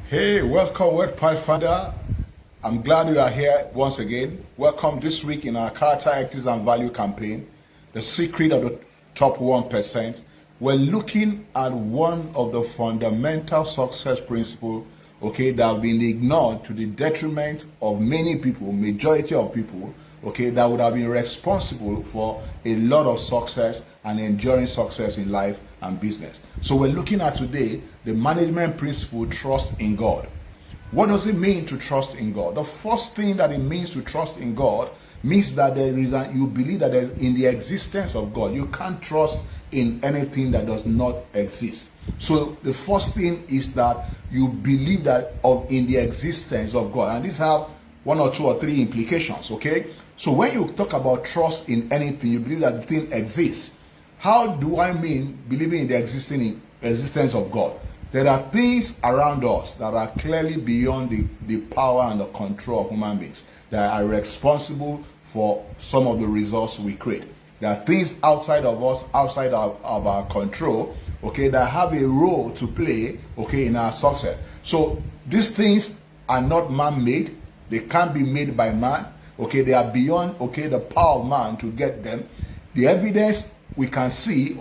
Hey, welcome, Word Pathfinder. I'm glad you are here once again. Welcome this week in our Character, Ethics, and Value campaign, The Secret of the Top 1%. We're looking at one of the fundamental success principles, that have been ignored to the detriment of many people, majority of people, that would have been responsible for a lot of success and enduring success in life and business. So we're looking at today the management principle, trust in God. What does it mean to trust in God? The first thing that it means to trust in God means that you believe that in the existence of God. You can't trust in anything that does not exist. So the first thing is that you believe that in the existence of God. And these have one or two or three implications, okay? So when you talk about trust in anything, you believe that the thing exists. How do I mean believing in the existence of God? There are things around us that are clearly beyond the power and the control of human beings that are responsible for some of the results we create. There are things outside of us, outside of our control, that have a role to play, in our success. So these things are not man-made. They can't be made by man. They are beyond, the power of man to get them. The evidence we can see,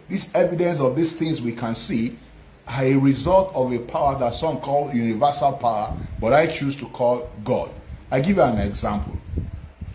this evidence of these things we can see are a result of a power that some call universal power, but I choose to call God. I give you an example.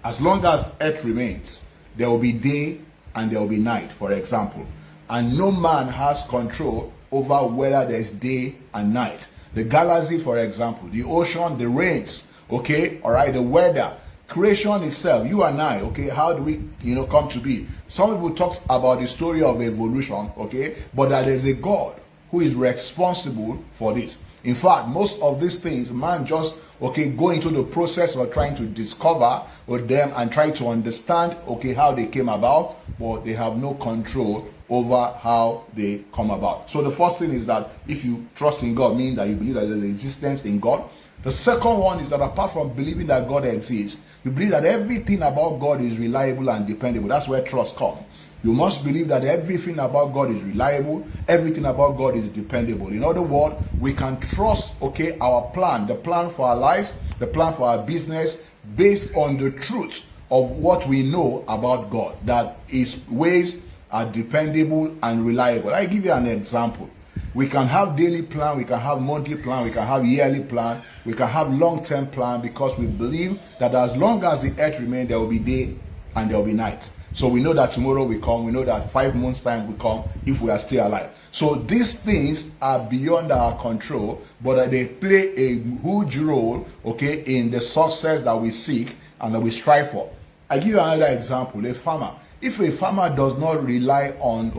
As long as earth remains, there will be day and there will be night, for example. And no man has control over whether there's day and night. The galaxy, for example, the ocean, the rains, the weather, creation itself, you and I, how do we, come to be? Some people talk about the story of evolution, but that there's a God who is responsible for this. In fact, most of these things, man just, go into the process of trying to discover them and try to understand, how they came about, but they have no control over how they come about. So the first thing is that if you trust in God, meaning that you believe that there's existence in God. The second one is that apart from believing that God exists, you believe that everything about God is reliable and dependable. That's where trust comes. You must believe that everything about God is reliable, everything about God is dependable. In other words, we can trust, our plan, the plan for our lives, the plan for our business, based on the truth of what we know about God, that His ways are dependable and reliable. I give you an example. We can have daily plan, we can have monthly plan, we can have yearly plan, we can have long-term plan, because we believe that as long as the earth remains, there will be day and there will be night. So we know that tomorrow will come, we know that 5 months time will come if we are still alive. So these things are beyond our control, but they play a huge role, in the success that we seek and that we strive for. I give you another example, a farmer. If a farmer does not rely on,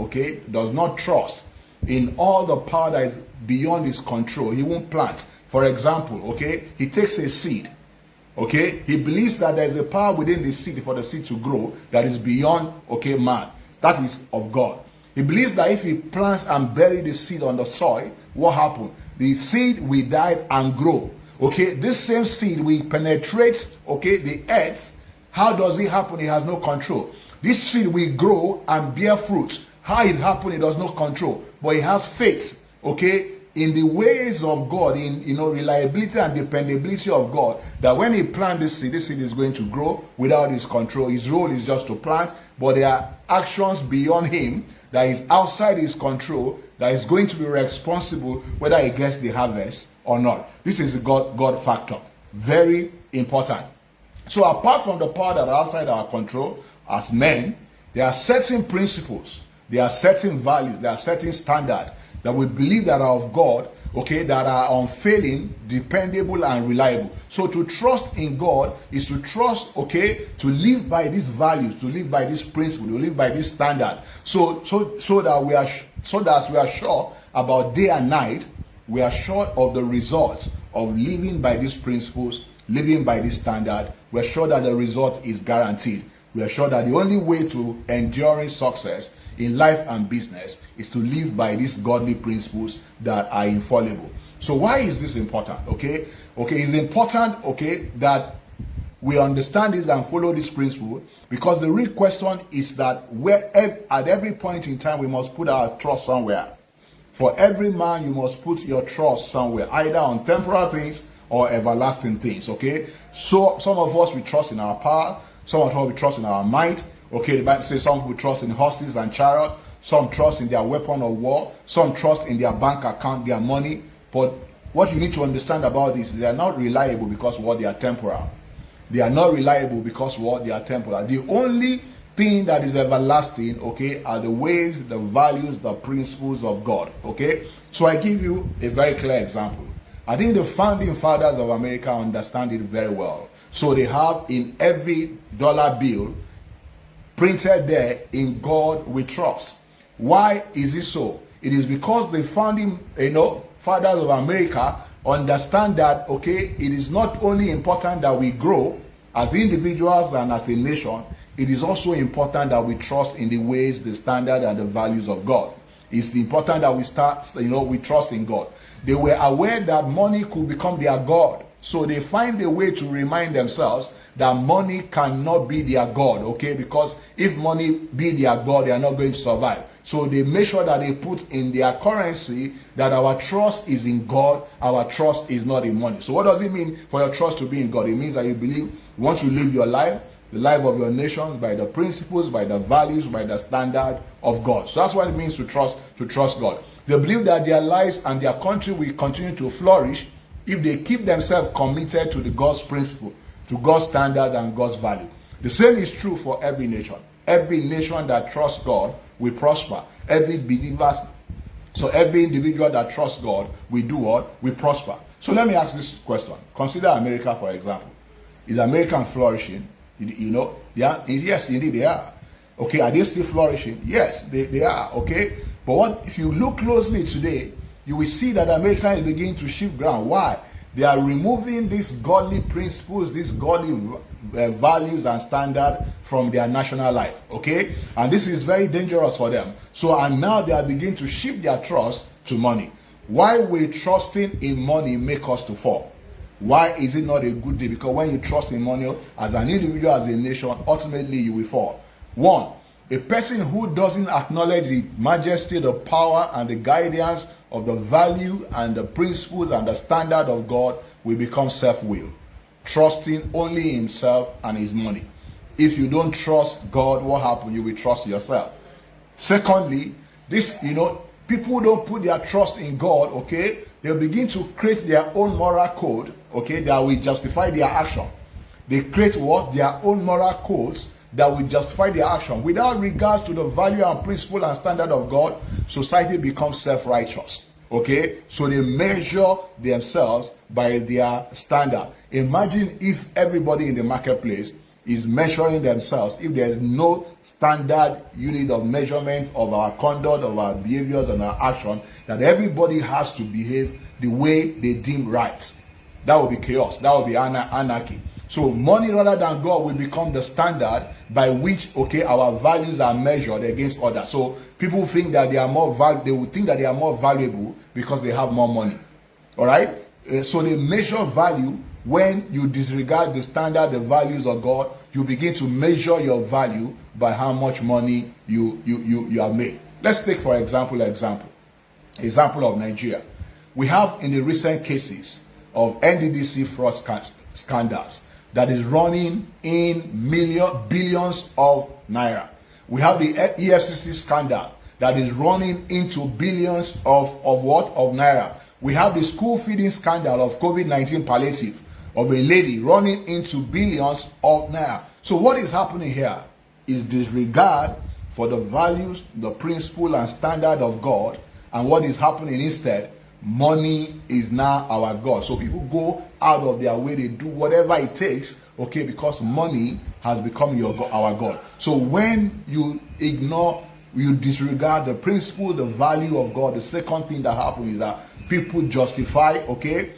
does not trust in all the power that is beyond his control, he won't plant. For example, he takes a seed, he believes that there is a power within the seed for the seed to grow that is beyond, man. That is of God. He believes that if he plants and buries the seed on the soil, what happens? The seed will die and grow. This same seed will penetrate, the earth. How does it happen? He has no control. This seed will grow and bear fruit. How it happened, he does not control. But he has faith, in the ways of God, in reliability and dependability of God, that when he plants this seed is going to grow without his control. His role is just to plant, but there are actions beyond him that is outside his control that is going to be responsible whether he gets the harvest or not. This is the God factor. Very important. So apart from the power that are outside our control, as men, there are certain principles, there are certain values, there are certain standards that we believe that are of God, that are unfailing, dependable, and reliable. So to trust in God is to trust, to live by these values, to live by this principle, to live by this standard. So that we are sure about day and night, we are sure of the results of living by these principles, living by this standard. We are sure that the result is guaranteed. We are sure that the only way to enduring success in life and business is to live by these godly principles that are infallible. So why is this important? It's important, that we understand this and follow this principle, because the real question is that at every point in time we must put our trust somewhere. For every man, you must put your trust somewhere, either on temporal things or everlasting things, okay? So some of us, we trust in our power. Some of us, we trust in our might. Okay, the Bible says some people trust in horses and chariots. Some trust in their weapon of war. Some trust in their bank account, their money. But what you need to understand about this is they are not reliable because what they are temporal. They are not reliable because what they are temporal. The only thing that is everlasting, okay, are the ways, the values, the principles of God, okay? So I give you a very clear example. I think the founding fathers of America understand it very well. So they have in every dollar bill printed there, in God we trust. Why is it so? It is because the founding, fathers of America understand that, okay, it is not only important that we grow as individuals and as a nation, it is also important that we trust in the ways, the standard, and the values of God. It's important that we trust in God. They were aware that money could become their God. So they find a way to remind themselves that money cannot be their God, okay? Because if money be their God, they are not going to survive. So they make sure that they put in their currency that our trust is in God, our trust is not in money. So what does it mean for your trust to be in God? It means that you believe once you live your life, the life of your nation, by the principles, by the values, by the standard of God. So that's what it means to trust God. They believe that their lives and their country will continue to flourish if they keep themselves committed to the God's principle, to God's standard and God's value. The same is true for every nation. Every nation that trusts God will prosper. Every individual that trusts God will do what? Will prosper. So let me ask this question. Consider America, for example. Is America flourishing? Yes, indeed they are. Okay, are they still flourishing? Yes, they are. Okay, but what if you look closely today, you will see that America is beginning to shift ground. Why? They are removing these godly principles, these godly values and standards from their national life. Okay, and this is very dangerous for them. So, and now they are beginning to shift their trust to money. Why will trusting in money make us to fall? Why is it not a good deal? Because when you trust in money as an individual, as a nation, ultimately you will fall. One, a person who doesn't acknowledge the majesty, the power, and the guidance of the value and the principles and the standard of God will become self-willed, trusting only himself and his money. If you don't trust God, what happens? You will trust yourself. Secondly, people don't put their trust in God, okay? They'll begin to create their own moral code, okay, that will justify their action. They create what? Their own moral codes that will justify their action. Without regards to the value and principle and standard of God, society becomes self-righteous, okay? So they measure themselves by their standard. Imagine if everybody in the marketplace is measuring themselves, if there is no standard unit of measurement of our conduct, of our behaviors and our action, that everybody has to behave the way they deem right. That will be chaos. That will be anarchy. So money rather than God will become the standard by which, okay, our values are measured against others. So people think that they will think that they are more valuable because they have more money. All right? So they measure value. When you disregard the standard, the values of God, you begin to measure your value by how much money you have made. Let's take, for example of Nigeria. We have in the recent cases of NDDC fraud scandals that is running in billions of naira. We have the EFCC scandal that is running into billions of naira. We have the school feeding scandal of COVID-19 palliative of a lady running into billions of naira. So what is happening here is disregard for the values, the principle and standard of God, and what is happening instead, money is now our God. So people go out of their way, they do whatever it takes, okay, because money has become our God. So when you disregard the principle, the value of God, the second thing that happens is that people justify, okay,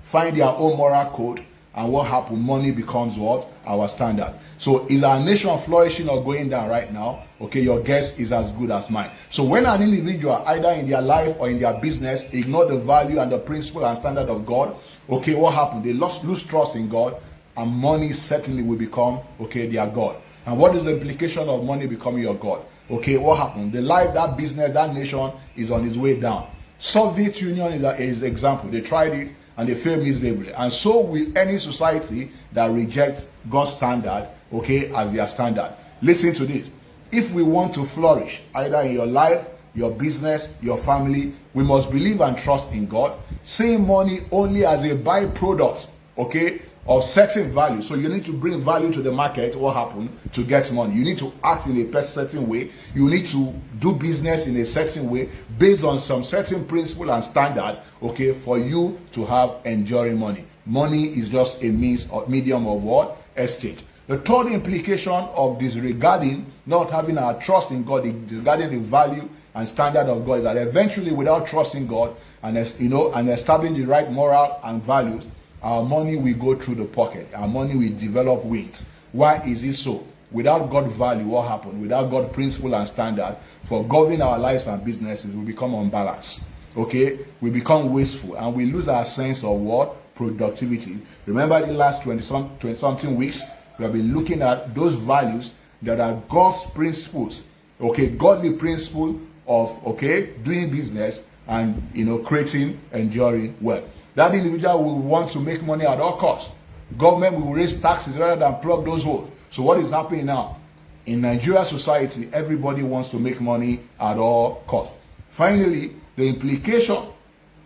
find their own moral code, and what happens? Money becomes what? Our standard. So is our nation flourishing or going down right now? Okay, your guess is as good as mine. So when an individual, either in their life or in their business, ignore the value and the principle and standard of God, okay, what happens? They lose trust in God, and money certainly will become, okay, their God. And what is the implication of money becoming your God? okay, what happened? The life, that business, that nation is on its way down. Soviet Union is an example. They tried it and they failed miserably. And so will any society that rejects God's standard, okay, as their standard. Listen to this. If we want to flourish, either in your life, your business, your family, we must believe and trust in God. Seeing money only as a byproduct, okay, of certain value. So you need to bring value to the market. What happened to get money? You need to act in a certain way. You need to do business in a certain way based on some certain principle and standard, okay, for you to have enduring money. Money is just a means or medium of what? Exchange. The third implication of disregarding, not having our trust in God, disregarding the value and standard of God, is that eventually, without trusting God and establishing the right moral and values, our money will go through the pocket. Our money will develop wings. Why is it so? Without God value, what happened? Without God principle and standard for governing our lives and businesses, we become unbalanced. Okay? We become wasteful and we lose our sense of what? Productivity. Remember the last 20-something weeks, we have been looking at those values that are God's principles. Okay? Godly principle of, okay, doing business and, creating enduring wealth. That individual will want to make money at all costs. Government will raise taxes rather than plug those holes. So what is happening now? In Nigeria society, everybody wants to make money at all costs. Finally, the implication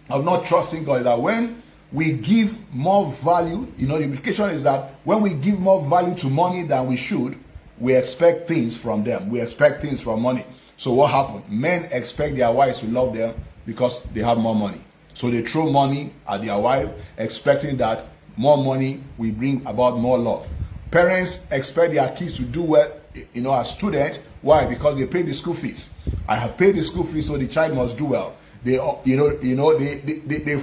of not trusting God is that when we give more value, the implication is that when we give more value to money than we should, we expect things from them. We expect things from money. So what happened? Men expect their wives to love them because they have more money. So they throw money at their wife, expecting that more money will bring about more love. Parents expect their kids to do well, as students. Why? Because they pay the school fees. I have paid the school fees, so the child must do well. They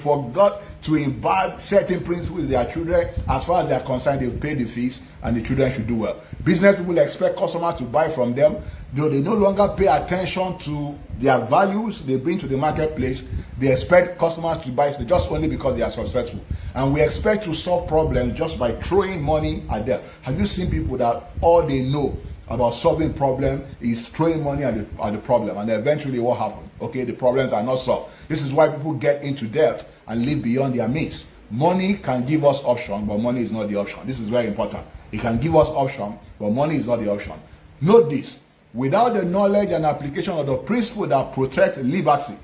forgot to imbibe certain principles in their children. As far as they are concerned, they pay the fees and the children should do well. Business people expect customers to buy from them, though they no longer pay attention to their values they bring to the marketplace. They expect customers to buy just only because they are successful. And we expect to solve problems just by throwing money at them. Have you seen people that all they know about solving problem is throwing money at the problem, and eventually what happens? Okay, the problems are not solved. This is why people get into debt and live beyond their means. Money can give us option, but money is not the option. This is very important. It can give us option, but money is not the option. Note this: without the knowledge and application of the principle that protect liberty,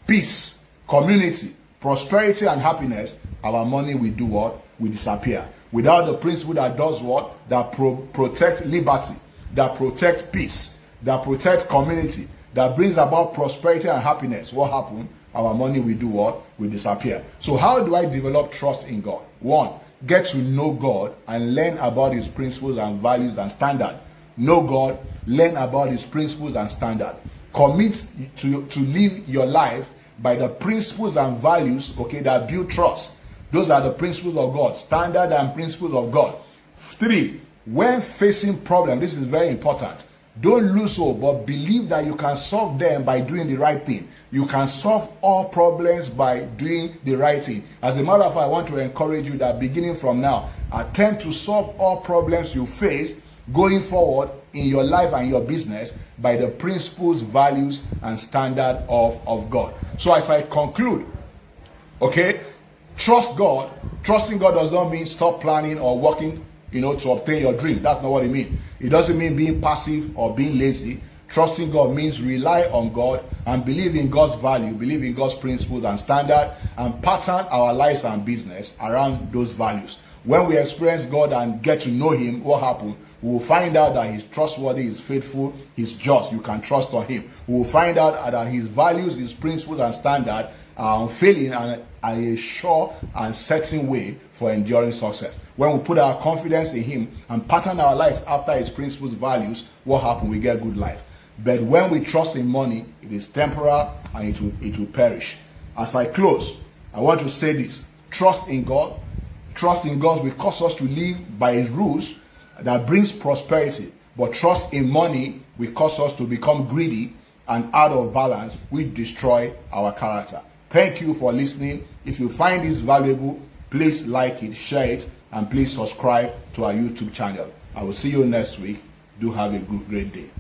peace, community, prosperity, and happiness, our money will do what? Will disappear. Without the principle that does what? That protect liberty, that protect peace, that protect community, that brings about prosperity and happiness, what happens? Our money will do what? Will disappear. So how do I develop trust in God? One, get to know God and learn about his principles and values and standard. Know God, learn about his principles and standard. Commit to live your life by the principles and values, okay, that build trust. Those are the principles of God, standard and principles of God. 3, when facing problems, this is very important. Don't lose hope, but believe that you can solve them by doing the right thing. You can solve all problems by doing the right thing. As a matter of fact, I want to encourage you that beginning from now, attempt to solve all problems you face going forward in your life and your business by the principles, values, and standard of God. So as I conclude, okay, trust God. Trusting God does not mean stop planning or working to obtain your dream. That's not what it means. It doesn't mean being passive or being lazy. Trusting God means rely on God and believe in God's value, believe in God's principles and standard, and pattern our lives and business around those values. When we experience God and get to know him, what happens? We will find out that he's trustworthy, he's faithful, he's just. You can trust on him. We will find out that his values, his principles and standard are unfailing and a sure and certain way for enduring success. When we put our confidence in him and pattern our lives after his principles, values, what happens? We get good life. But when we trust in money, it is temporal and it will perish. As I close, I want to say this: trust in God. Trust in God will cause us to live by his rules that brings prosperity. But trust in money will cause us to become greedy and out of balance, which destroy our character. Thank you for listening. If you find this valuable, please like it, share it, and please subscribe to our YouTube channel. I will see you next week. Do have a great day.